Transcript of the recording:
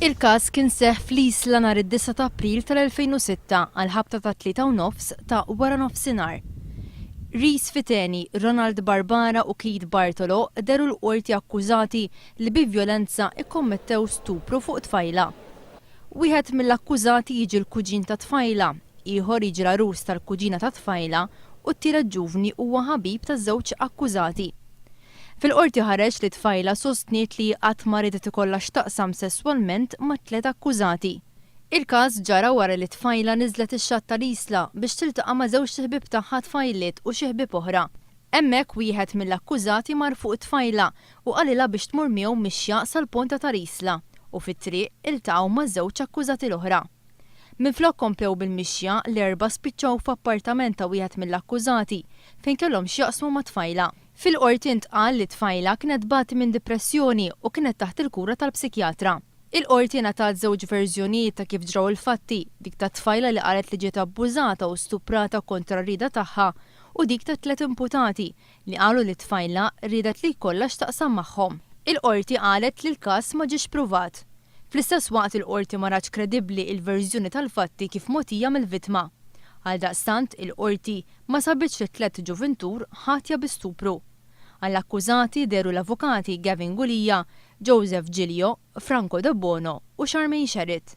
Il-kaz kien seħħ fl-Isla nhar id-9 ta' April tal-2006 għal ħabta ta' 3:30 ta' wara nofsinhar. Rhys Fiteni, Ronald Barbara u Keith Bartolo deru l-qorti akkużati li bi vjolenza ikkommettew stupru fuq Tfajla. Wieħed mill-akkużati jiġi l-kuġin ta' Tfajla, ieħor jiġi l-arus tal-kuġina ta' Tfajla u t-tielet ġuvni huwa ħabib taż-żewġ akkużati. Fil-qorti ħareġ li Tfajla sostniet li qatt ma ridet ikollha x'taqsam sesswalment ma' tliet akkużati. Il-każ ġara wara li Tfajla niżlet ix-xatt tal-Isla biex tiltaqa' ma' żewġ ħbieb tagħha tfajliet u xi ħbieb oħra. Hemmhekk wieħed mill-akkużati mar fuq Tfajla u qalilha biex tmur miegħu mixja sal-pont tal-Isla u fit-triq iltaqgħu ma' żewġ akkużati l-oħra. Minflok komplew bil-mixja l-erba' spiċċaw f'appartament ta' wieħed mill-akkużati fejn kellhom x'jaqsmu ma' Tfajla. Fil-qorti intqal li Tfajla kienet bagħti minn depressjoni u kienet taħt il-kura tal-psikjatra. Il-qorti ngħatat żewġ verżjonijiet ta' kif ġraw il-fatti, dik ta' Tfajla li qalet li ġiet abbużata u stuprata kontra rida tagħha u dik ta' tliet imputati li qalu li Tfajla ridet li jkollha x'taqsam magħhom. Il-qorti qalet li l-każ ma ġiex pruvat. Fl-istess waqt il-qorti ma raġ kredibbli il-verżjoni tal-fatti kif mogħtija mill-vittma. Għaldaqstant il-qorti ma sabitx li Tlett Guvintur ħatja bi stupru. Għall-akkużati deru l-avukati Guvintur, Joseph Gilio, Franco De Bono u Charmaine Sherritt.